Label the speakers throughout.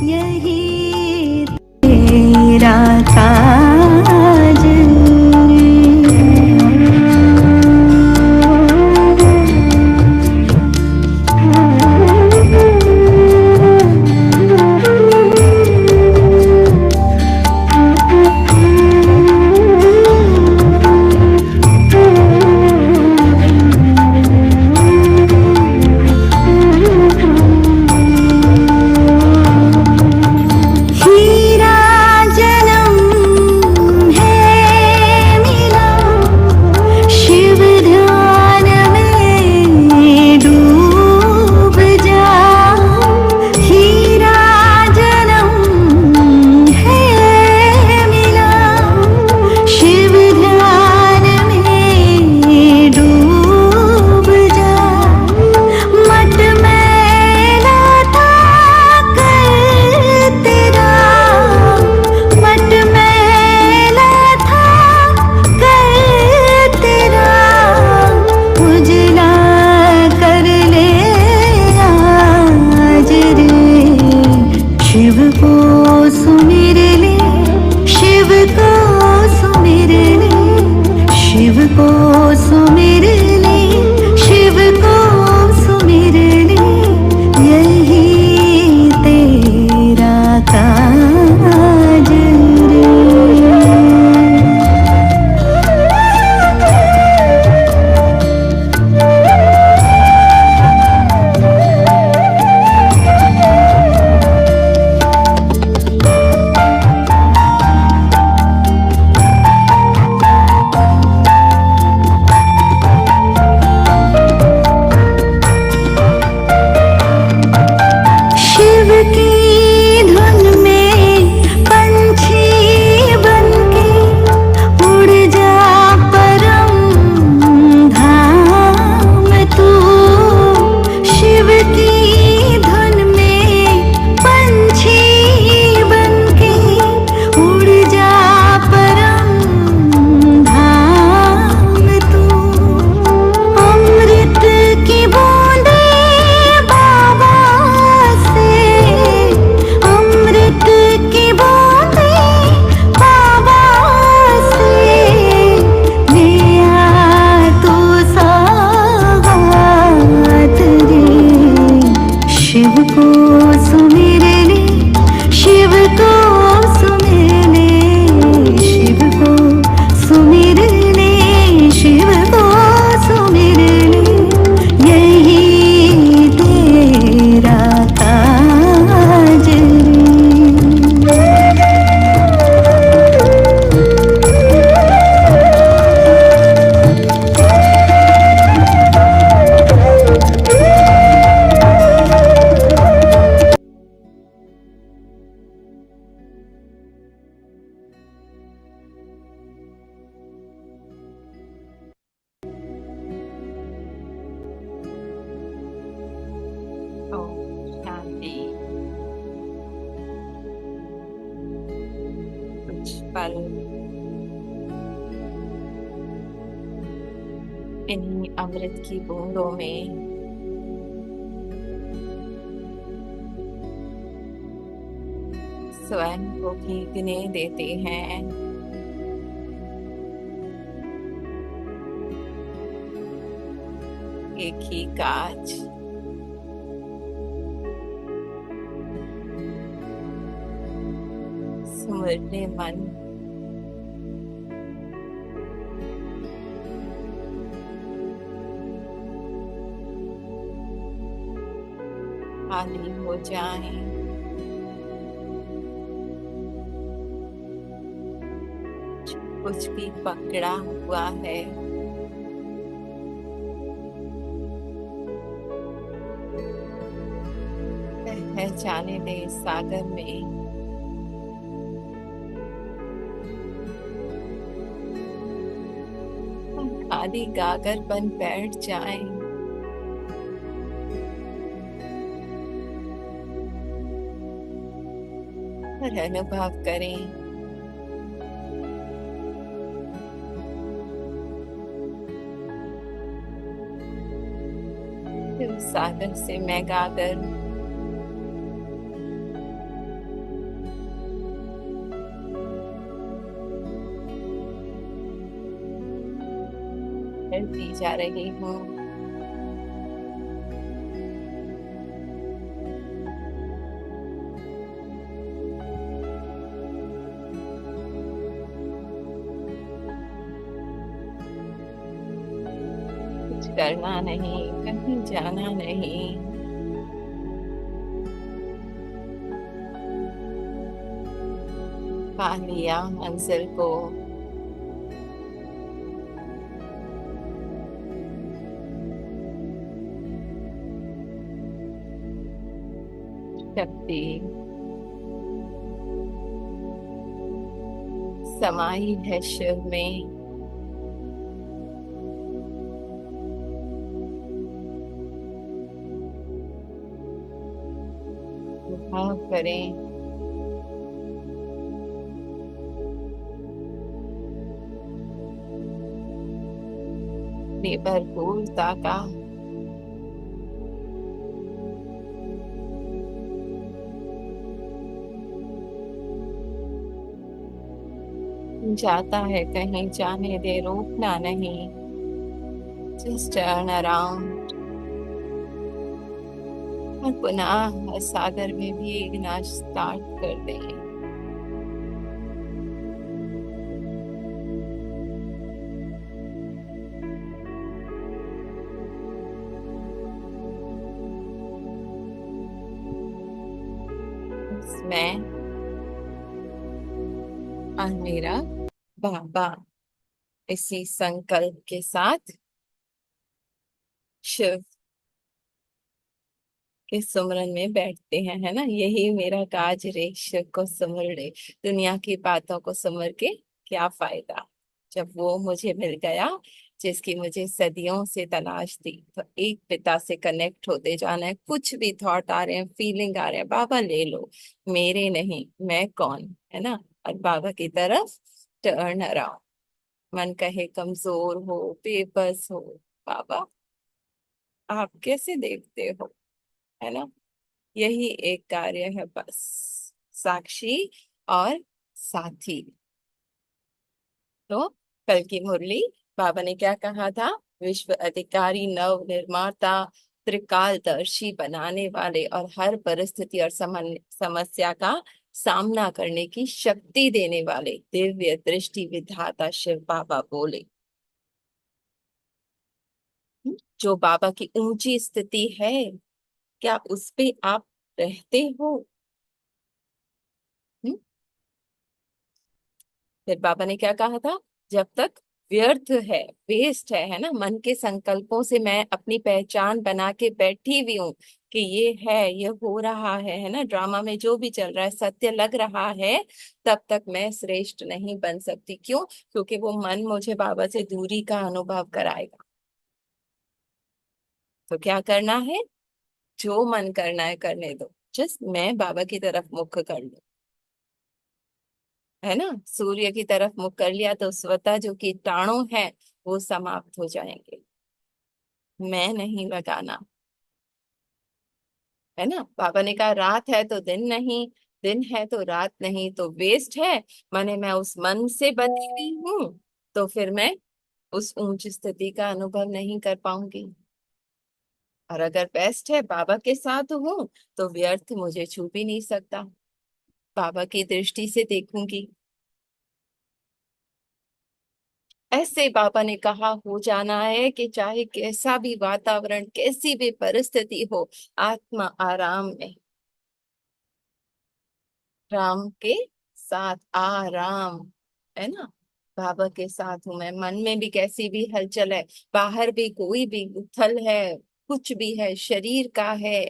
Speaker 1: यही तेरा ताज
Speaker 2: शांति। कुछ पल इन्हीं अमृत की बूंदों में स्वयं को भीगने देते हैं। एक ही कांच सुमरने मन खाली हो जाए। कुछ भी पकड़ा हुआ है बह जाने दे सागर में। खाली गागर बन बैठ जाएं। और अनुभव करें सागर से मैं गागर बढ़ती जा रही हूँ। कुछ करना नहीं, कहीं जाना नहीं, पा लिया मंजिल को। शक्ति समाई है शिव में। भाव करें, भरपूरता का। जाता है कहीं, जाने दे, रोकना नहीं। जस्ट टर्न अराउंड और पुनः सागर में भीगना स्टार्ट कर दें। मैं और मेरा बाबा इसी संकल्प के साथ शिव के सुमरन में बैठते हैं, है ना। यही मेरा काज रे, शिव को सुमर रे। दुनिया की बातों को सुमर के क्या फायदा, जब वो मुझे मिल गया जिसकी मुझे सदियों से तलाश थी। तो एक पिता से कनेक्ट होते जाना है। कुछ भी थॉट आ रहे हैं, फीलिंग आ रहे हैं, बाबा ले लो, मेरे नहीं, मैं कौन, है ना। और बाबा की तरफ टर्न अराउंड। मन कहे कमजोर हो, बेबस हो, बाबा आप कैसे देखते हो, है ना। यही एक कार्य है बस, साक्षी और साथी। तो कल की मुरली, बाबा ने क्या कहा था? विश्व अधिकारी, नव निर्माता, त्रिकालदर्शी बनाने वाले और हर परिस्थिति और समस्या का सामना करने की शक्ति देने वाले दिव्य दृष्टि विधाता शिव बाबा बोले। जो बाबा की ऊंची स्थिति है, क्या उस पे आप रहते हो? हम्म? फिर बाबा ने क्या कहा था? जब तक व्यर्थ है, वेस्ट है ना, मन के संकल्पों से मैं अपनी पहचान बना के बैठी हुई हूँ कि ये है, ये हो रहा है ना, ड्रामा में जो भी चल रहा है सत्य लग रहा है, तब तक मैं श्रेष्ठ नहीं बन सकती। क्यों? क्योंकि वो मन मुझे बाबा से दूरी का अनुभव कराएगा। तो क्या करना है? जो मन करना है करने दो, जस्ट मैं बाबा की तरफ मुख कर लूं, है ना। सूर्य की तरफ मुख कर लिया तो स्वतः जो कीटाणु है वो समाप्त हो जाएंगे। मैं नहीं लगाना, है ना। बाबा ने कहा रात है तो दिन नहीं, दिन है तो रात नहीं, तो वेस्ट है। माने मैं उस मन से बंधी हुई हूँ, तो फिर मैं उस ऊंच स्थिति का अनुभव नहीं कर पाऊंगी। और अगर बेस्ट है, बाबा के साथ हूँ, तो व्यर्थ मुझे छू भी नहीं सकता, बाबा की दृष्टि से देखूंगी। ऐसे बाबा ने कहा हो जाना है कि चाहे कैसा भी वातावरण, कैसी भी परिस्थिति हो, आत्मा आराम में, राम के साथ आराम, है ना। बाबा के साथ हूं मैं, मन में भी कैसी भी हलचल है, बाहर भी कोई भी उथल है, कुछ भी है, शरीर का है।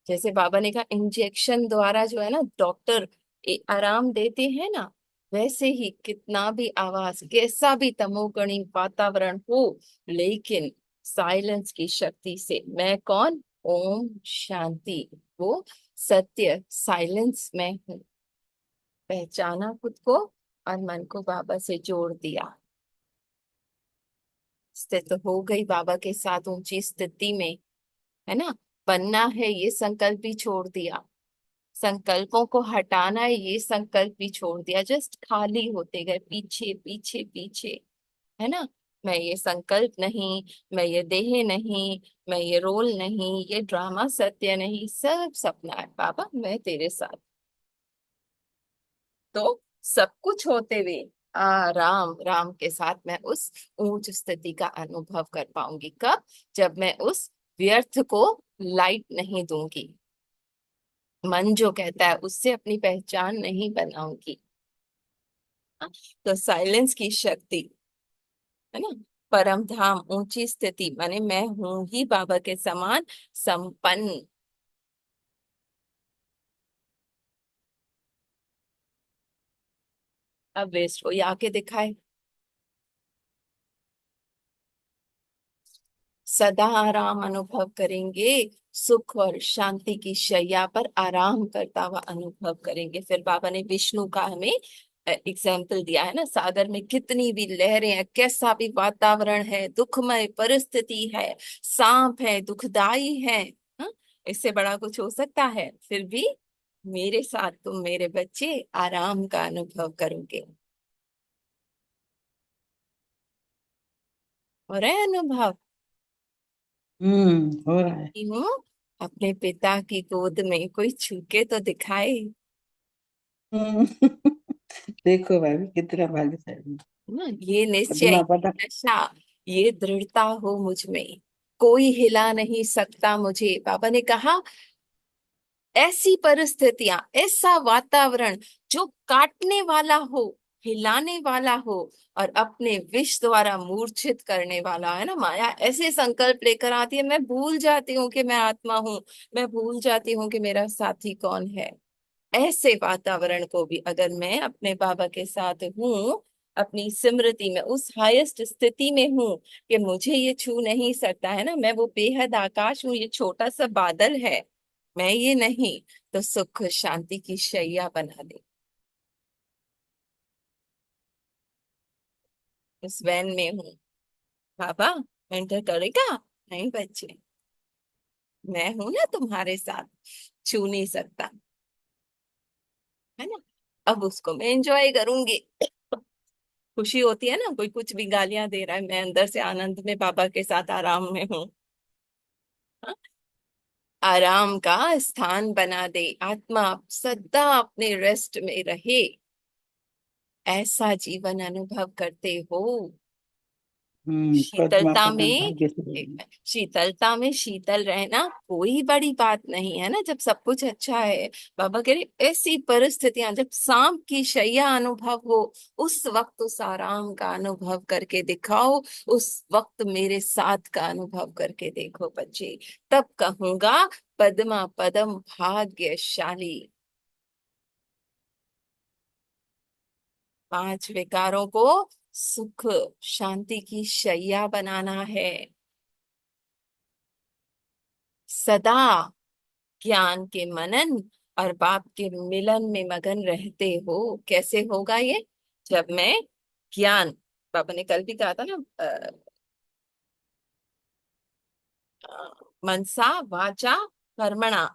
Speaker 2: जैसे बाबा ने कहा इंजेक्शन द्वारा जो है ना डॉक्टर आराम देते हैं ना, वैसे ही कितना भी आवाज, कैसा भी तमोगणी वातावरण हो, लेकिन साइलेंस की शक्ति से मैं कौन? ओम शांति, वो सत्य साइलेंस में हूँ। पहचाना खुद को और मन को बाबा से जोड़ दिया, स्थित हो गई बाबा के साथ ऊंची स्थिति में, है ना। बनना है ये संकल्प भी छोड़ दिया, संकल्पों को हटाना है ये संकल्प भी छोड़ दिया, जस्ट खाली होते गए, पीछे पीछे पीछे, है ना। मैं ये संकल्प नहीं, मैं ये देह नहीं, मैं ये रोल नहीं, ये ड्रामा सत्य नहीं, सब सपना है बाबा, मैं तेरे साथ। तो सब कुछ होते हुए राम राम के साथ मैं उस ऊंच स्थिति का अनुभव कर पाऊंगी। कब? जब मैं उस व्यर्थ को लाइट नहीं दूंगी, मन जो कहता है उससे अपनी पहचान नहीं बनाऊंगी। हाँ, तो साइलेंस की शक्ति, है ना, परम धाम, ऊंची स्थिति, माने मैं हूं ही बाबा के समान संपन्न। अब वेस्ट को ये आके दिखाए। सदा आराम अनुभव करेंगे, सुख और शांति की शैया पर आराम करता हुआ अनुभव करेंगे। फिर बाबा ने विष्णु का हमें एग्जाम्पल दिया है ना, सागर में कितनी भी लहरें हैं, कैसा भी वातावरण है, दुखमय परिस्थिति है, सांप है, दुखदाई है, हाँ? इससे बड़ा कुछ हो सकता है? फिर भी मेरे साथ तुम मेरे बच्चे आराम का अनुभव करोगे। हो रहा है अनुभव?
Speaker 3: हो रहा है।
Speaker 2: कि हूँ अपने पिता की गोद में, कोई छू के तो दिखाए।
Speaker 3: हम्म। देखो भाभी कितना भाग्यशाली।
Speaker 2: ना, ये निश्चय,
Speaker 3: पद्मा
Speaker 2: ये
Speaker 3: पता।
Speaker 2: नशा, ये दृढ़ता हो मुझ में, कोई हिला नहीं सकता मुझे। बाबा ने कहा ऐसी परिस्थितियां, ऐसा वातावरण जो काटने वाला हो, हिलाने वाला हो, और अपने विष द्वारा मूर्छित करने वाला है ना, माया ऐसे संकल्प लेकर आती है, मैं भूल जाती हूँ कि मैं आत्मा हूँ, मैं भूल जाती हूँ कि मेरा साथी कौन है। ऐसे वातावरण को भी अगर मैं अपने बाबा के साथ हूँ, अपनी स्मृति में उस हाईएस्ट स्थिति में हूँ कि मुझे ये छू नहीं सकता, है ना, मैं वो बेहद आकाश हूँ, ये छोटा सा बादल है, मैं ये नहीं, तो सुख शांति की शैया बना दे। उस वैन में हूँ, बाबा एंटर करेगा? नहीं बच्चे, मैं हूं ना तुम्हारे साथ, छू नहीं सकता, है ना। अब उसको मैं एंजॉय करूंगी। खुशी होती है ना, कोई कुछ भी गालियां दे रहा है, मैं अंदर से आनंद में बाबा के साथ आराम में हूँ। हाँ? आराम का स्थान बना दे, आत्मा सदा अपने रेस्ट में रहे, ऐसा जीवन अनुभव करते हो।
Speaker 3: पद्मा
Speaker 2: शीतलता
Speaker 3: पद्मा
Speaker 2: में,
Speaker 3: भाग्यशाली।
Speaker 2: शीतलता में शीतल रहना कोई बड़ी बात नहीं है ना, जब सब कुछ अच्छा है। बाबा कह रहे ऐसी परिस्थितियां जब सांप की शैया अनुभव हो, उस वक्त उस आराम का अनुभव करके दिखाओ, उस वक्त मेरे साथ का अनुभव करके देखो बच्चे, तब कहूंगा पद्मा पदम भाग्यशाली। पांच विकारों को सुख शांति की शैया बनाना है, सदा ज्ञान के मनन और बाप के मिलन में मगन रहते हो। कैसे होगा ये? जब मैं ज्ञान, बाबा ने कल भी कहा था ना, मनसा वाचा कर्मणा,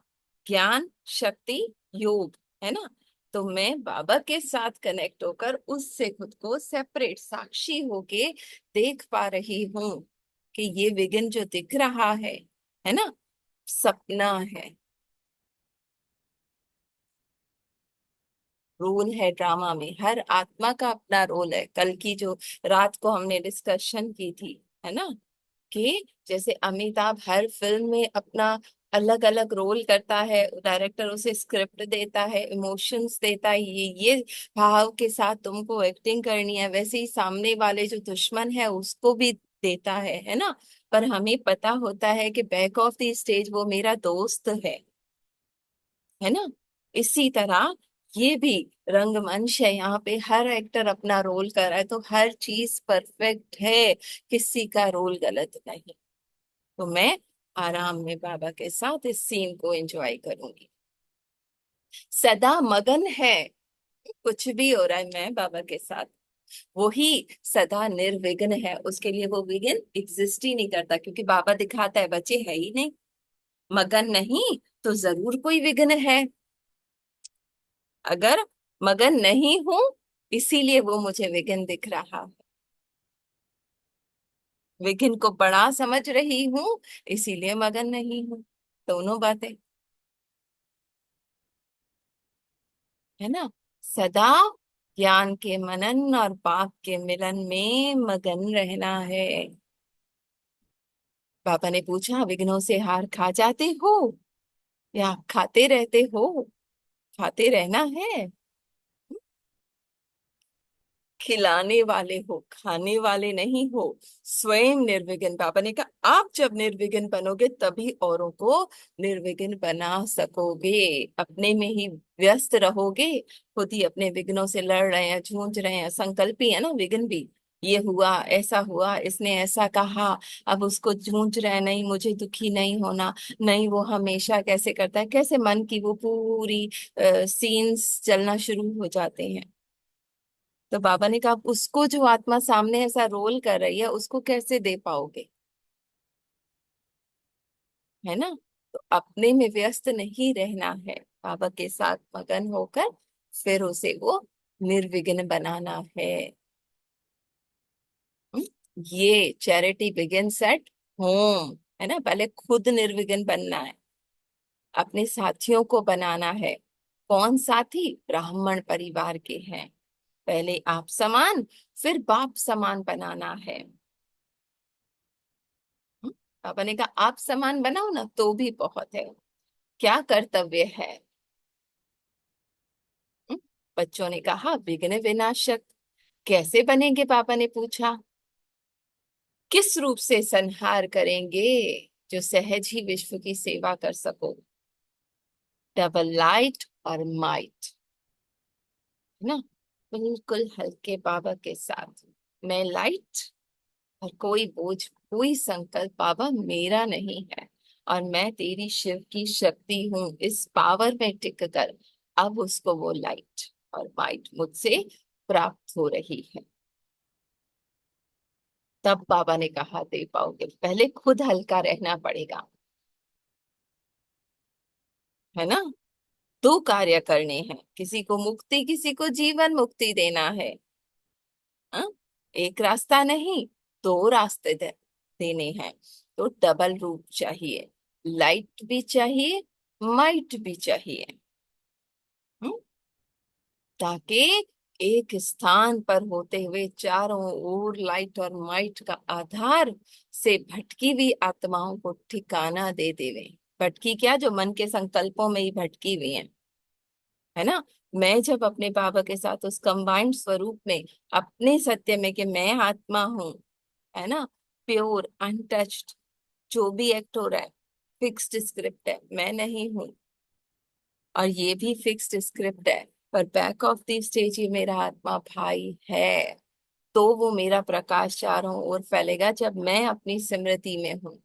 Speaker 2: ज्ञान शक्ति योग, है ना। तो मैं बाबा के साथ कनेक्ट होकर उससे खुद को सेपरेट साक्षी होके देख पा रही हूँ कि ये विघ्न जो दिख रहा है ना, सपना है। रोल है ड्रामा में, हर आत्मा का अपना रोल है। कल की जो रात को हमने डिस्कशन की थी, है ना, कि जैसे अमिताभ हर फिल्म में अपना अलग अलग रोल करता है, डायरेक्टर उसे स्क्रिप्ट देता है, इमोशंस देता है, ये भाव के साथ तुमको एक्टिंग करनी है, वैसे ही सामने वाले जो दुश्मन है उसको भी देता है ना। पर हमें पता होता है कि बैक ऑफ द स्टेज वो मेरा दोस्त है ना। इसी तरह ये भी रंगमंच है, यहाँ पे हर एक्टर अपना रोल कर रहा है, तो हर चीज परफेक्ट है, किसी का रोल गलत नहीं। तो मैं आराम में बाबा के साथ इस सीन को एंजॉय करूंगी, सदा मगन है, कुछ भी हो रहा है मैं बाबा के साथ। वो ही सदा निर्विघ्न है, उसके लिए वो विघ्न एग्जिस्ट ही नहीं करता, क्योंकि बाबा दिखाता है बच्चे है ही नहीं, मगन नहीं तो जरूर कोई विघ्न है। अगर मगन नहीं हूं, इसीलिए वो मुझे विघ्न दिख रहा है। विघ्न को बड़ा समझ रही हूँ, इसीलिए मगन नहीं हूँ। दोनों बातें, है ना। सदा ज्ञान के मनन और पाप के मिलन में मगन रहना है। पापा ने पूछा, विघ्नों से हार खा जाते हो या खाते रहते हो? खाते रहना है। खिलाने वाले हो, खाने वाले नहीं हो। स्वयं निर्विघ्न। पापा ने कहा आप जब निर्विघ्न बनोगे तभी औरों को निर्विघ्न बना सकोगे। अपने में ही व्यस्त रहोगे, खुद ही अपने विघ्नों से लड़ रहे हैं, जूझ रहे हैं। संकल्पी है ना विघ्न भी। ये हुआ, ऐसा हुआ, इसने ऐसा कहा, अब उसको जूझ रहे हैं, नहीं मुझे दुखी नहीं होना, नहीं वो हमेशा कैसे करता है, कैसे मन की वो पूरी सीन्स चलना शुरू हो जाते हैं। तो बाबा ने कहा "अब उसको जो आत्मा सामने ऐसा रोल कर रही है उसको कैसे दे पाओगे, है ना। तो अपने में व्यस्त नहीं रहना है, बाबा के साथ मगन होकर फिर उसे वो निर्विघ्न बनाना है। हम्म? ये चैरिटी बिगिंस एट होम, है ना। पहले खुद निर्विघ्न बनना है, अपने साथियों को बनाना है। कौन साथी? ब्राह्मण परिवार के हैं। पहले आप समान, फिर बाप समान बनाना है। हम्म? पापा ने कहा आप समान बनाओ ना तो भी बहुत है। क्या कर्तव्य है? हम्म? बच्चों ने कहा विघ्न विनाशक। कैसे बनेंगे? पापा ने पूछा। किस रूप से संहार करेंगे जो सहज ही विश्व की सेवा कर सको? डबल लाइट और माइट, है ना। बिल्कुल हल्के बाबा के साथ मैं लाइट, और कोई बोझ, कोई संकल्प बाबा मेरा नहीं है। और मैं तेरी शिव की शक्ति हूँ, इस पावर में टिक कर अब उसको वो लाइट और माइट मुझसे प्राप्त हो रही है। तब बाबा ने कहा दे पाओगे, पहले खुद हल्का रहना पड़ेगा, है ना। दो कार्य करने हैं, किसी को मुक्ति, किसी को जीवन मुक्ति देना है। हाँ? एक रास्ता नहीं, दो रास्ते देने हैं। तो डबल रूप चाहिए, लाइट भी चाहिए, माइट भी चाहिए। हम्म? ताकि एक स्थान पर होते हुए चारों ओर लाइट और माइट का आधार से भटकी हुई आत्माओं को ठिकाना दे देवे। भटकी क्या? जो मन के संकल्पों में ही भटकी हुई है, है ना। मैं जब अपने बाबा के साथ उस कंबाइंड स्वरूप में, अपने सत्य में कि मैं आत्मा हूँ, है ना, प्योर अनटच्ड, जो भी एक्ट हो रहा है फिक्स्ड स्क्रिप्ट है, मैं नहीं हूँ। और ये भी फिक्स्ड स्क्रिप्ट है, पर बैक ऑफ द स्टेज ये मेरा आत्मा भाई है। तो वो मेरा प्रकाश चारों ओर फैलेगा जब मैं अपनी स्मृति में हूँ।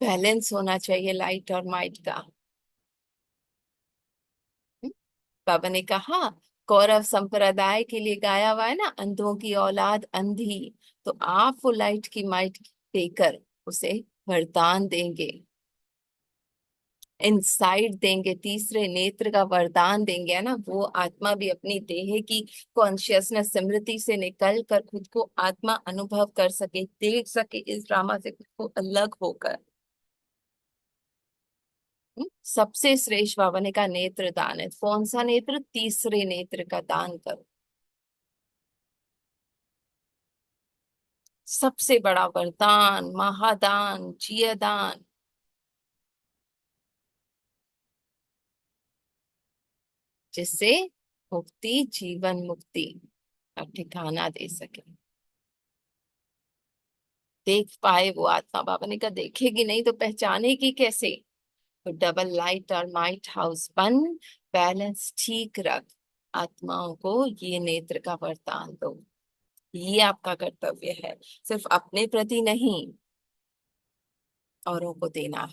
Speaker 2: बैलेंस होना चाहिए लाइट और माइट का। बाबा ने कहा कौरव संप्रदाय के लिए गाया हुआ है ना, अंधों की औलाद अंधी। तो आप वो लाइट की माइट देकर उसे वरदान देंगे, इंसाइट देंगे, तीसरे नेत्र का वरदान देंगे, है ना। वो आत्मा भी अपनी देह की कॉन्शियसनेस स्मृति से निकल कर खुद को आत्मा अनुभव कर सके, देख सके इस ड्रामा से खुद को अलग होकर। सबसे श्रेष्ठ बाबा ने कहा नेत्र दान है। कौन सा नेत्र? तीसरे नेत्र का दान करो। सबसे बड़ा वरदान, महादान, जियादान, जिससे मुक्ति, जीवन मुक्ति का ठिकाना दे सके, देख पाए वो आत्मा। बाबा ने कहा देखेगी नहीं तो पहचानेगी कैसे? तो डबल लाइट और माइट हाउस बन, बैलेंस ठीक रख, आत्माओं को ये नेत्र का वरदान दो। ये आपका कर्तव्य है, सिर्फ अपने प्रति नहीं, औरों को देना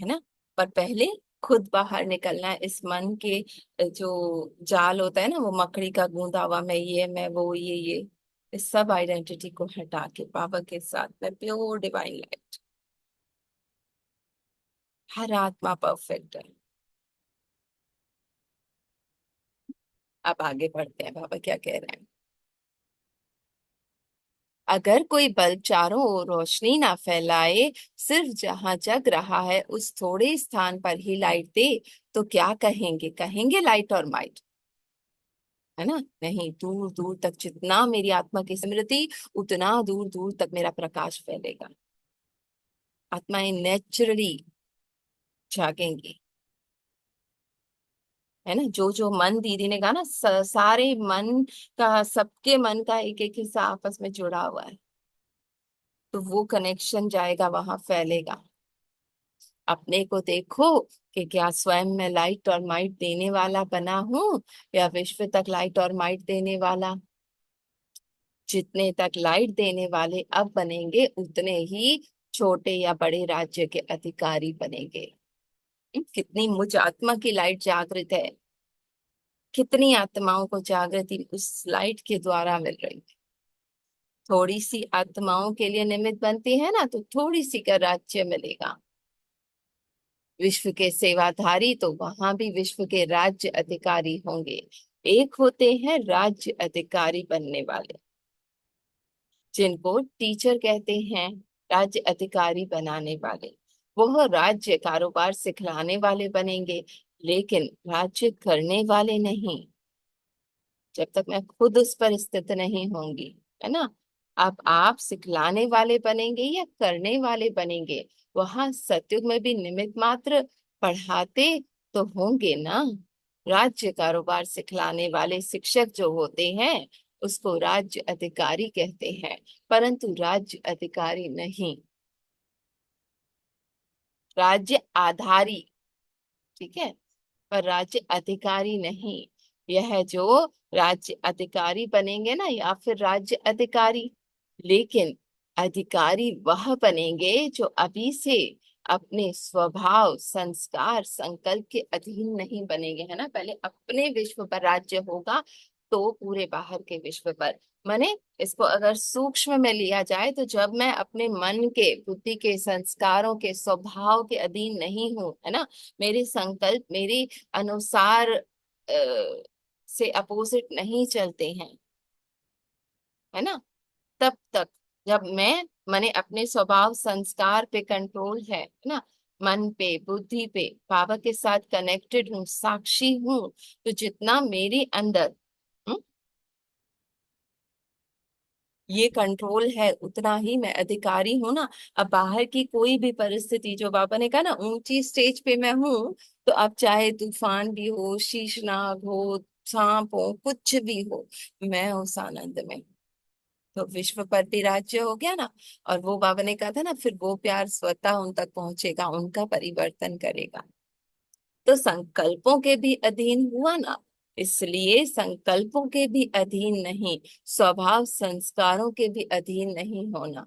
Speaker 2: है ना। पर पहले खुद बाहर निकलना है इस मन के जो जाल होता है ना, वो मकड़ी का गूंदा हुआ, मैं ये, मैं वो, ये इस सब आइडेंटिटी को हटा के बाबा के साथ में प्योर डिवाइन लाइट। हर आत्मा परफेक्ट है। अब आगे बढ़ते हैं, बाबा क्या कह रहे हैं। अगर कोई बल्ब चारों ओर रोशनी ना फैलाए, सिर्फ जहां जग रहा है उस थोड़े स्थान पर ही लाइट दे, तो क्या कहेंगे? कहेंगे लाइट और माइट, है ना? नहीं, दूर दूर तक जितना मेरी आत्मा की स्मृति, उतना दूर दूर तक मेरा प्रकाश फैलेगा। आत्माएं नेचुरली जागेंगी, है ना? जो जो मन, दीदी ने कहा ना, सारे मन का, सबके मन का एक एक हिस्सा आपस में जुड़ा हुआ है, तो वो कनेक्शन जाएगा, वहां फैलेगा। अपने को देखो कि क्या स्वयं मैं लाइट और माइट देने वाला बना हूं, या विश्व तक लाइट और माइट देने वाला। जितने तक लाइट देने वाले अब बनेंगे, उतने ही छोटे या बड़े राज्य के अधिकारी बनेंगे। कितनी मुझ आत्मा की लाइट जागृत है, कितनी आत्माओं को जागृति उस लाइट के द्वारा मिल रही है। थोड़ी सी आत्माओं के लिए निमित्त बनती है ना, तो थोड़ी सी का राज्य मिलेगा। विश्व के सेवाधारी, तो वहां भी विश्व के राज्य अधिकारी होंगे। एक होते हैं राज्य अधिकारी बनने वाले, जिनको टीचर कहते हैं, राज्य अधिकारी बनाने वाले। वह राज्य कारोबार सिखलाने वाले बनेंगे, लेकिन राज्य करने वाले नहीं, जब तक मैं खुद उस पर स्थित नहीं होंगी, है ना? अब आप सिखलाने वाले बनेंगे या करने वाले बनेंगे, वहां सतयुग में भी निमित्त मात्र पढ़ाते तो होंगे ना। राज्य कारोबार सिखलाने वाले शिक्षक जो होते हैं, उसको राज्य अधिकारी कहते हैं, परंतु राज्य अधिकारी नहीं, राज्य आधारी, ठीक है, पर राज्य अधिकारी नहीं। यह जो राज्य अधिकारी बनेंगे ना, या फिर राज्य अधिकारी, लेकिन अधिकारी वह बनेंगे जो अभी से अपने स्वभाव, संस्कार, संकल्प के अधीन नहीं बनेंगे, है ना? पहले अपने विश्व पर राज्य होगा, तो पूरे बाहर के विश्व पर। माने, इसको अगर सूक्ष्म में लिया जाए, तो जब मैं अपने मन के, बुद्धि के, संस्कारों के, स्वभाव के अधीन नहीं हूं, है ना, मेरे संकल्प मेरे अनुसार से अपोजिट नहीं चलते हैं, है ना, तब तक, जब मैं, मैंने अपने स्वभाव संस्कार पे कंट्रोल है ना, मन पे, बुद्धि पे, बाबा के साथ कनेक्टेड हूँ, साक्षी हूँ, तो जितना मेरे अंदर ये कंट्रोल है, उतना ही मैं अधिकारी हूं ना। अब बाहर की कोई भी परिस्थिति, जो बाबा ने कहा ना, ऊंची स्टेज पे मैं हूं, तो अब चाहे तूफान भी हो, शीशनाग हो, सांप हो, कुछ भी हो, मैं उस आनंद में। तो विश्व पर भी राज्य हो गया ना। और वो बाबा ने कहा था ना, फिर वो प्यार स्वतः उन तक पहुंचेगा, उनका परिवर्तन करेगा। तो संकल्पों के भी अधीन हुआ ना, इसलिए संकल्पों के भी अधीन नहीं, स्वभाव संस्कारों के भी अधीन नहीं होना।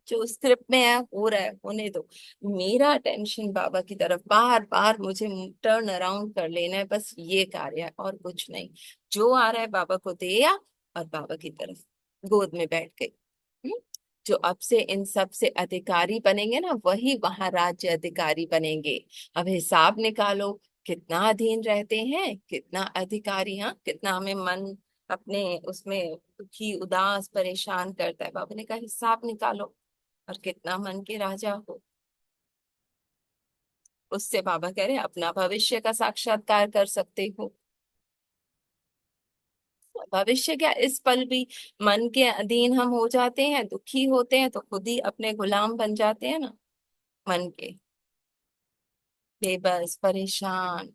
Speaker 2: जो स्क्रिप्ट में है, हो रहा है, होने दो। मेरा अटेंशन बाबा की तरफ, बार बार मुझे टर्न अराउंड कर लेना है, बस ये कार्य है और कुछ नहीं। जो आ रहा है बाबा को दिया, और बाबा की तरफ गोद में बैठ गई। हम्म? जो अब से इन सब से अधिकारी बनेंगे ना, वही वहां राज्य अधिकारी बनेंगे। अब हिसाब निकालो, कितना अधीन रहते हैं, कितना अधिकारी, हाँ, कितना हमें मन अपने उसमें दुखी, उदास, परेशान करता है। बाबा ने कहा हिसाब निकालो, और कितना मन के राजा हो। उससे बाबा कह रहे हैं अपना भविष्य का साक्षात्कार कर सकते हो। भविष्य क्या, इस पल भी मन के अधीन हम हो जाते हैं, दुखी होते हैं, तो खुद ही अपने गुलाम बन जाते हैं ना, मन के, बेबस, परेशान।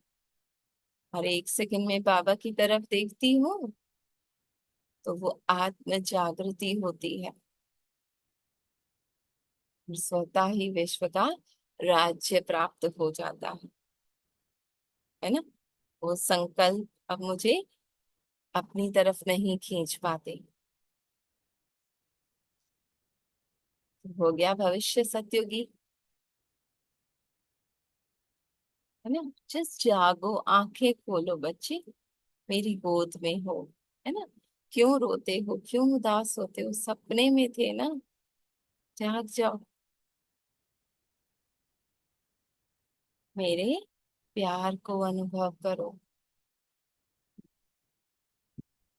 Speaker 2: और एक सेकंड में बाबा की तरफ देखती हूँ, तो वो आत्म जागृति होती है, स्वतः ही विश्व का राज्य प्राप्त हो जाता है ना। वो संकल्प अब मुझे अपनी तरफ नहीं खींच पाते। हो गया भविष्य सतयुगी, है ना? जस्ट जागो, आंखें खोलो बच्चे, मेरी गोद में हो, है ना? क्यों रोते हो, क्यों उदास होते हो? सपने में थे ना, जाग जाओ, मेरे प्यार को अनुभव करो।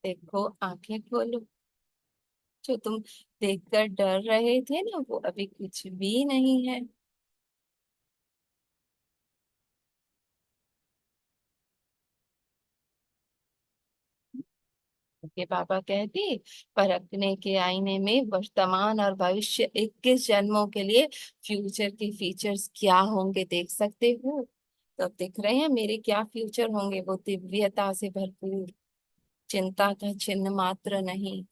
Speaker 2: देखो, आंखें खोलो। जो तुम देखकर डर रहे थे ना, वो अभी कुछ भी नहीं है। के पापा कहते, परखने के आईने में वर्तमान और भविष्य 21 जन्मों के लिए फ्यूचर के फीचर्स क्या होंगे देख सकते हो। तो अब दिख रहे हैं मेरे क्या फ्यूचर होंगे, वो दिव्यता से भरपूर, चिंता का चिन्ह मात्र नहीं।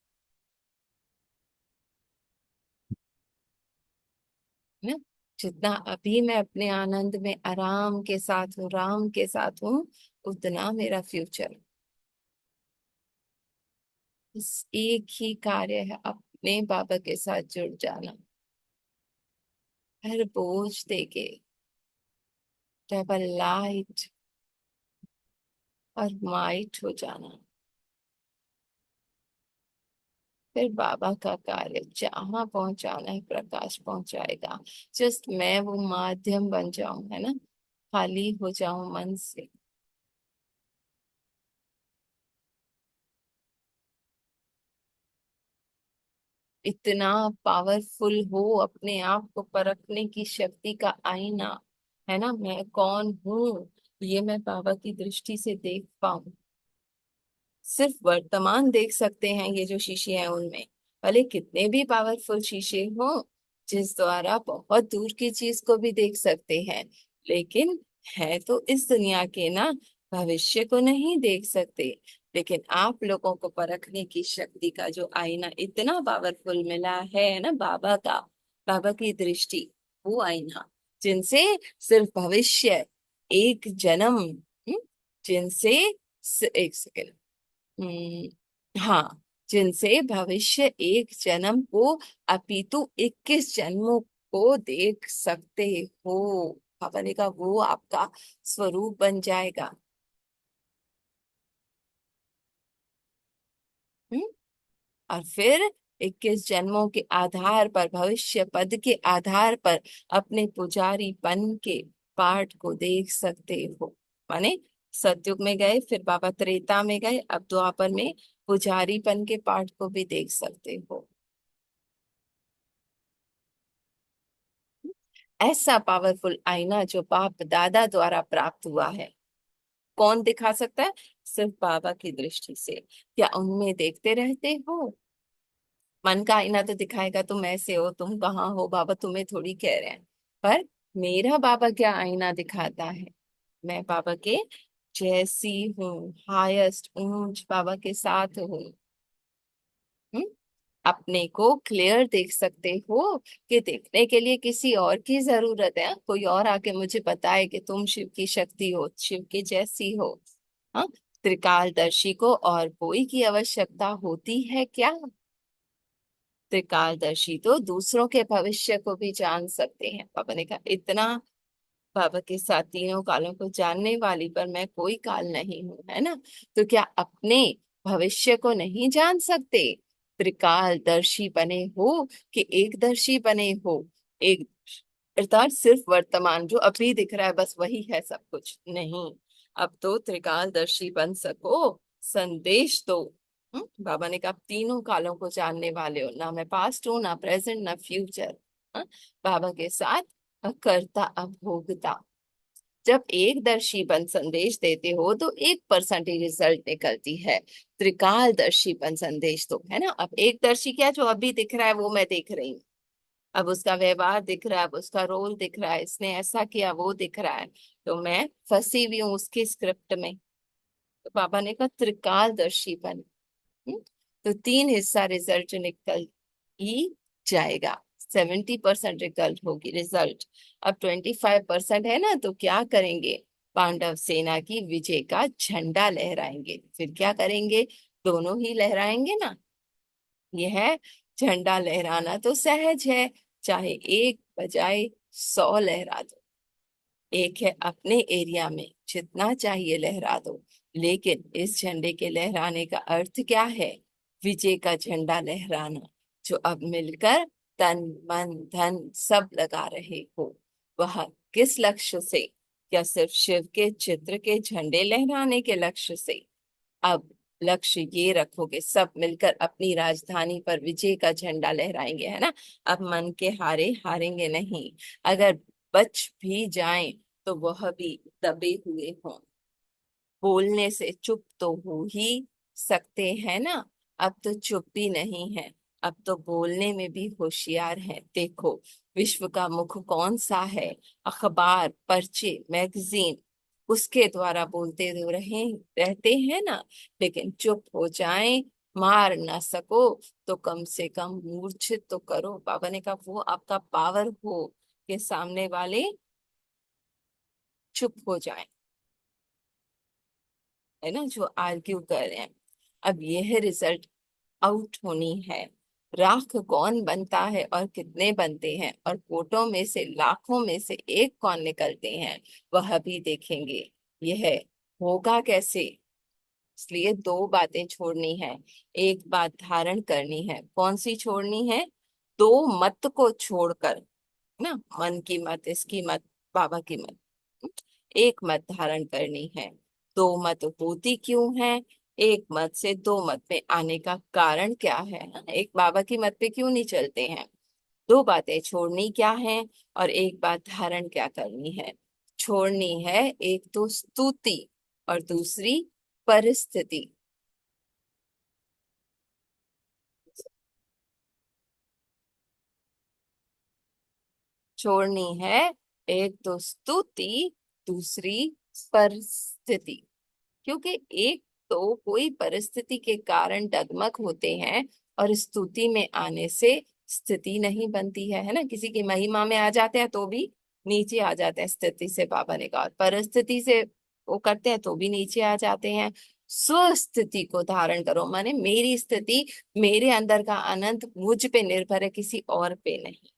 Speaker 2: है ना? जितना अभी मैं अपने आनंद में आराम के साथ हूँ, राम के साथ हूँ, उतना मेरा फ्यूचर। बस एक ही कार्य है, अपने बाबा के साथ जुड़ जाना, हर बोझ देके डबल लाइट और माइट हो जाना। फिर बाबा का कार्य जहां पहुंचाना है प्रकाश पहुंचाएगा। जस्ट मैं वो माध्यम बन जाऊं, है ना, खाली हो जाऊं मन से। इतना पावरफुल हो, अपने आप को परखने की शक्ति का आईना, है ना, मैं कौन हूँ, ये मैं बाबा की दृष्टि से देख पाऊं। सिर्फ वर्तमान देख सकते हैं ये जो शीशे हैं उनमें, भले कितने भी पावरफुल शीशे हों, जिस द्वारा बहुत दूर की चीज को भी देख सकते हैं, लेकिन है तो इस दुनिया के ना, भविष्य को नहीं देख सकते। लेकिन आप लोगों को परखने की शक्ति का जो आईना इतना पावरफुल मिला है ना बाबा का, बाबा की दृष्टि, वो आईना, जिनसे सिर्फ भविष्य एक जन्म, जिनसे एक सेकेंड, हाँ, जिनसे भविष्य एक जन्म को अपितु 21 जन्मों को देख सकते हो। पापा ने कहा वो आपका स्वरूप बन जाएगा। हम्म और फिर 21 जन्मों के आधार पर, भविष्य पद के आधार पर अपने पुजारी पन के पाठ को देख सकते हो। माने सतयुग में गए, फिर बाबा त्रेता में गए, अब द्वापर में पुजारीपन के पाठ को भी देख सकते हो। ऐसा पावरफुल आईना जो बाप दादा द्वारा प्राप्त हुआ है, कौन दिखा सकता है? सिर्फ बाबा की दृष्टि से। क्या उनमें देखते रहते हो? मन का आईना तो दिखाएगा तुम ऐसे हो, तुम कहाँ हो, बाबा तुम्हें थोड़ी कह रहे हैं। पर मेरा बाबा क्या आईना दिखाता है? मैं बाबा के जैसी हूँ, हाईएस्ट ऊंच बाबा के साथ हूँ। हम्म? अपने को क्लियर देख सकते हो कि देखने के लिए किसी और की जरूरत है? कोई और आके मुझे बताए कि तुम शिव की शक्ति हो, शिव की जैसी हो। हाँ, त्रिकालदर्शी को और कोई की आवश्यकता होती है क्या? त्रिकालदर्शी तो दूसरों के भविष्य को भी जान सकते हैं। पापा ने कहा इतना बाबा के साथ तीनों कालों को जानने वाली पर मैं कोई काल नहीं हूं, है ना, तो क्या अपने भविष्य को नहीं जान सकते? त्रिकालदर्शी बने हो कि एकदर्शी बने हो? एक अर्थात सिर्फ वर्तमान जो अभी दिख रहा है बस वही है सब कुछ नहीं, अब तो त्रिकालदर्शी बन सको, संदेश दो। बाबा ने कहा आप तीनों कालों को जानने वाले हो, ना मैं पास्ट हूँ, ना प्रेजेंट, ना फ्यूचर। बाबा के साथ अकर्ता अभोगता। जब एक दर्शीपन संदेश देते हो तो 1% रिजल्ट निकलती है। त्रिकालदर्शीपन संदेश तो है ना, अब एक दर्शी क्या, जो अभी दिख रहा है वो मैं देख रही हूँ, अब उसका व्यवहार दिख रहा है, अब उसका रोल दिख रहा है, इसने ऐसा किया वो दिख रहा है, तो मैं फंसी हुई हूँ उसकी स्क्रिप्ट में। तो बाबा ने कहा त्रिकालदर्शीपन। हम्म? तो 3 हिस्सा रिजल्ट निकल ही जाएगा। 70% रिजल्ट होगी रिजल्ट। अब 25% है ना, तो क्या करेंगे? पांडव सेना की विजय का झंडा लहराएंगे। फिर क्या करेंगे? दोनों ही लहराएंगे ना। यह झंडा लहराना तो सहज है, चाहे एक बजाय 100 लहरा दो। एक है अपने एरिया में जितना चाहिए लहरा दो, लेकिन इस झंडे के लहराने का अर्थ क्या है? विजय का झंडा लहराना, जो अब मिलकर तन मन धन सब लगा रहे हो। वह किस लक्ष्य से? क्या सिर्फ शिव के चित्र के झंडे लहराने के लक्ष्य से? अब लक्ष्य ये रखोगे, सब मिलकर अपनी राजधानी पर विजय का झंडा लहराएंगे, है ना। अब मन के हारे हारेंगे नहीं। अगर बच भी जाएं तो वह भी दबे हुए हों। बोलने से चुप तो हो ही सकते हैं ना। अब तो चुप भी नहीं है, अब तो बोलने में भी होशियार है। देखो, विश्व का मुख कौन सा है? अखबार, पर्चे, मैगजीन, उसके द्वारा बोलते तो रहे रहते हैं ना। लेकिन चुप हो जाएं, मार ना सको तो कम से कम मूर्छित तो करो। बाबा ने कहा वो आपका पावर हो कि सामने वाले चुप हो जाएं, है ना, जो आर्ग्यू कर रहे हैं। अब यह रिजल्ट आउट होनी है। राख कौन बनता है और कितने बनते हैं, और कोटों में से, लाखों में से एक कौन निकलते हैं, वह भी देखेंगे। यह होगा कैसे? इसलिए दो बातें छोड़नी है, एक बात धारण करनी है। कौन सी छोड़नी है? दो मत को छोड़कर, ना, मन की मत, इसकी मत, बाबा की मत, एक मत धारण करनी है। दो मत होती क्यों है? एक मत से दो मत में आने का कारण क्या है? एक बाबा की मत पे क्यों नहीं चलते हैं? दो बातें छोड़नी क्या है और एक बात धारण क्या करनी है? छोड़नी है एक तो स्तुति और दूसरी परिस्थिति। छोड़नी है एक तो स्तुति, दूसरी परिस्थिति। क्योंकि एक तो कोई परिस्थिति के कारण डगमग होते हैं और स्तुति में आने से स्थिति नहीं बनती है ना। किसी की महिमा में आ जाते हैं तो भी नीचे आ जाते हैं स्थिति से, बाबा ने कहा। और परिस्थिति से वो करते हैं तो भी नीचे आ जाते हैं। स्वस्थिति को धारण करो, माने मेरी स्थिति, मेरे अंदर का आनंद मुझ पे निर्भर है, किसी और पे नहीं।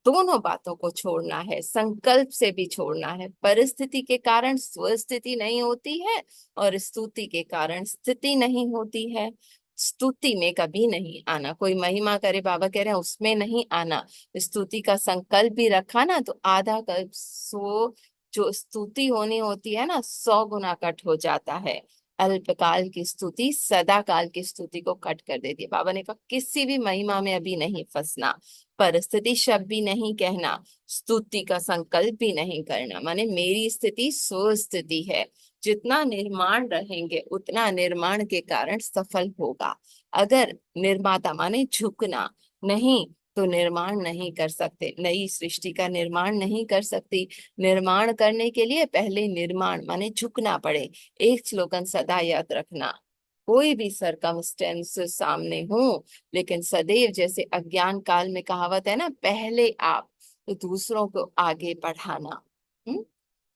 Speaker 2: दोनों बातों को छोड़ना है, संकल्प से भी छोड़ना है। परिस्थिति के कारण स्वस्थिति नहीं होती है और स्तुति के कारण स्थिति नहीं होती है। स्तुति में कभी नहीं आना, कोई महिमा करे, बाबा कह रहे हैं उसमें नहीं आना। स्तुति का संकल्प भी रखा ना तो आधा कल्प सो, जो स्तुति होनी होती है ना, 100 गुना कट हो जाता है। अल्पकाल की स्तुति सदा काल की स्तुति को कट कर देती है। बाबा ने कहा किसी भी महिमा में अभी नहीं फंसना, परिस्थिति शब्द भी नहीं कहना, स्तुति का संकल्प भी नहीं करना। माने मेरी स्थिति स्वस्थिति है। जितना निर्माण रहेंगे उतना निर्माण के कारण सफल होगा। अगर निर्माता माने झुकना नहीं तो निर्माण नहीं कर सकते, नई सृष्टि का निर्माण नहीं कर सकती। निर्माण करने के लिए पहले निर्माण माने झुकना पड़े। एक स्लोगन सदा याद रखना, कोई भी सरकमस्टेंस सामने हो, लेकिन सदैव, जैसे अज्ञान काल में कहावत है ना, पहले आप तो दूसरों को आगे बढ़ाना।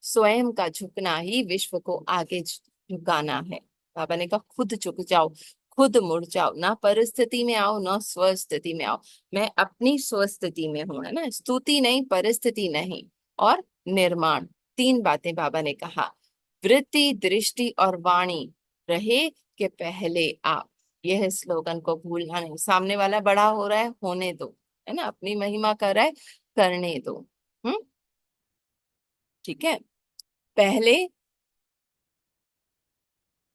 Speaker 2: स्वयं का झुकना ही विश्व को आगे झुकाना है। बाबा ने कहा खुद झुक जाओ, खुद मुड़ जाओ, ना परिस्थिति में आओ ना स्वस्थिति में आओ। मैं अपनी स्वस्थिति में हूं, है ना। स्तुति नहीं, परिस्थिति नहीं, और निर्माण। तीन बातें बाबा ने कहा। वृत्ति, दृष्टि और वाणी रहे कि पहले आप। यह स्लोगन को भूलना नहीं। सामने वाला बड़ा हो रहा है, होने दो, है ना, अपनी महिमा कर रहा है, करने दो। हम्म, ठीक है। पहले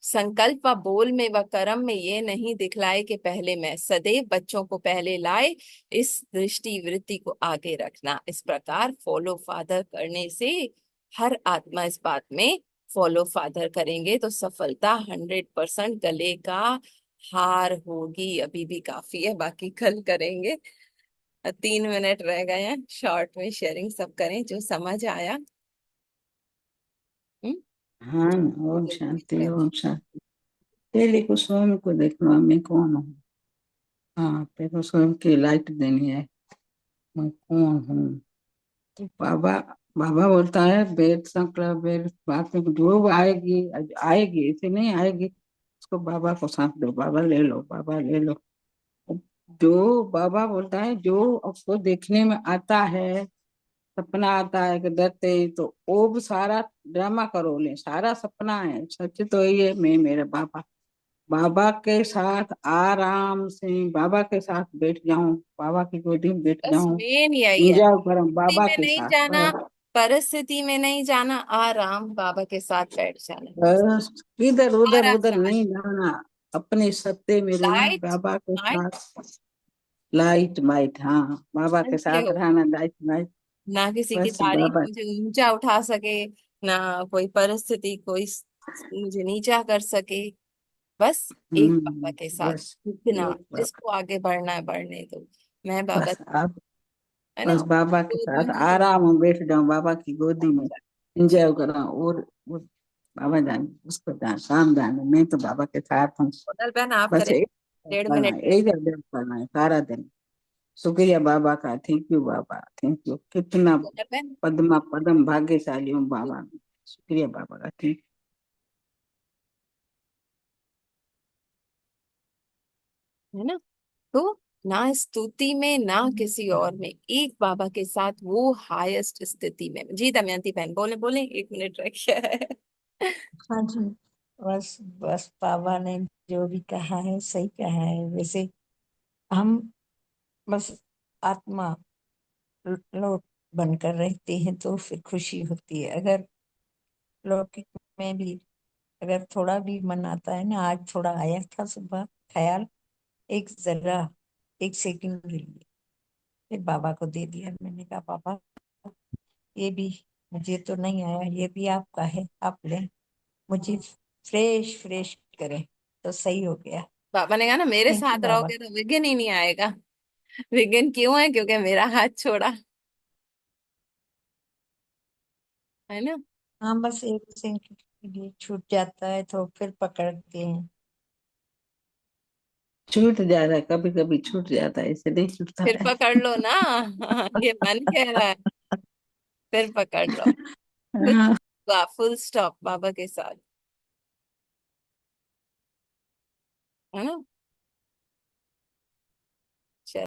Speaker 2: संकल्प व बोल में व कर्म में ये नहीं दिखलाए कि पहले मैं, सदैव बच्चों को पहले लाए, इस दृष्टि वृत्ति को आगे रखना। इस प्रकार फॉलो फादर करने से हर आत्मा इस बात में फॉलो फादर करेंगे तो सफलता 100%। गले का हार होगी। अभी भी काफी है, बाकी कल करेंगे। 3 मिनट रह गए हैं, शॉर्ट में शेयरिंग सब करें जो समझ आया। हम्म।
Speaker 3: हाँ, ओम शांति, ओम शांति। पहले को स्वयं को देखना, मैं कौन हूँ। हाँ, पहले को स्वयं की लाइट देनी है, मैं कौन हूँ। तो बाबा बाबा बोलता है वेद संकल्प वेद बात में जो आएगी आएगी, ऐसे नहीं आएगी, उसको बाबा को साथ दो, बाबा ले लो, बाबा ले लो। जो बाबा बोलता है जो उसको देखने में आता है, सपना आता है कि डरते ही, तो वो भी सारा ड्रामा करो ले, सारा सपना है, सच तो ये मैं मेरे बाबा, बाबा के साथ आराम से बाबा के साथ बैठ जाऊं, बाबा की गोदी में बैठ
Speaker 2: बस
Speaker 3: जाऊं,
Speaker 2: मेन यही है,
Speaker 3: एंजॉय करूं
Speaker 2: स्तुति
Speaker 3: बाबा
Speaker 2: में
Speaker 3: के
Speaker 2: नहीं
Speaker 3: साथ
Speaker 2: जाना,
Speaker 3: बस।
Speaker 2: परिस्थिति में नहीं जाना, आराम बाबा के साथ बैठ जाना,
Speaker 3: बस इधर उधर
Speaker 2: आराम
Speaker 3: उधर
Speaker 2: समझ।
Speaker 3: नहीं जाना, अपने सत्ते में रहना
Speaker 2: लाइट
Speaker 3: बाबा के
Speaker 2: माइट
Speaker 3: साथ। लाइट माइट, हाँ, बाबा के
Speaker 2: के
Speaker 3: साथ
Speaker 2: हो,
Speaker 3: रहना, लाइट माइट।
Speaker 2: ना किसी की
Speaker 3: बस
Speaker 2: तारीफ
Speaker 3: बाबा।
Speaker 2: मुझे ऊंचा उठा सके, ना कोई परिस्थिति कोई मुझे नीचा कर सके। बस एक बाबा के साथ
Speaker 3: बस
Speaker 2: इतना,
Speaker 3: एक बाबा।
Speaker 2: जिसको आगे बढ़ना है बढ़ने दो, मैं बाबा,
Speaker 3: बस आप,
Speaker 2: है ना,
Speaker 3: बस बाबा के
Speaker 2: गोद में
Speaker 3: साथ
Speaker 2: हूँ तो
Speaker 3: आराम में बैठ जाऊं, बाबा की गोदी में एंजॉय करा। और बाबा जाने, उसको जान, काम जाने, मैं तो बाबा के साथ हूँ।
Speaker 2: होटल पे ना आप
Speaker 3: बस
Speaker 2: करें
Speaker 3: एक
Speaker 2: 1.5 मिनट के
Speaker 3: एक
Speaker 2: लिए।
Speaker 3: करना है सारा दिन। शुक्रिया बाबा का, thank you Baba, thank you. कितना
Speaker 2: होटल पे,
Speaker 3: पद्मा पदम भाग्यशाली हूँ बाबा में। शुक्रिया बाबा का, थैंक।
Speaker 2: है ना। तो ना स्तुति में ना किसी और में, एक बाबा के साथ वो हाईएस्ट स्थिति में। जी दमयंती बहन, बोले बोले, 1 मिनट रखिए है।
Speaker 4: हाँ जी। बस बस बाबा ने जो भी कहा है सही कहा है। वैसे हम बस आत्मा लोक बनकर रहते हैं तो फिर खुशी होती है। अगर लौकिक में भी अगर थोड़ा भी मन आता है ना, आज थोड़ा आया था सुबह ख्याल, एक जरा, एक सेकंड के लिए, फिर बाबा को दे दिया। मैंने कहा बाबा ये भी मुझे तो नहीं आया, ये भी आपका है, आप लें, मुझे फ्रेश फ्रेश करें तो सही हो गया।
Speaker 2: बाबा ने कहा ना, मेरे
Speaker 4: थैंक यू
Speaker 2: साथ
Speaker 4: बाबा।
Speaker 2: रहोगे तो विघ्न ही नहीं आएगा। विघ्न क्यों है? क्योंकि मेरा हाथ छोड़ा, है ना।
Speaker 4: हाँ बस एक सेकंड के लिए छूट जाता है तो फिर पकड़ते हैं।
Speaker 3: छूट जाता है, कभी कभी छूट जाता है, ऐसे नहीं छूटता
Speaker 2: फिर
Speaker 3: है।
Speaker 2: पकड़ लो ना। ये मन कह रहा है, फिर पकड़ लो। कुछ
Speaker 3: हाँ,
Speaker 2: फुल स्टॉप बाबा के साथ, है ना।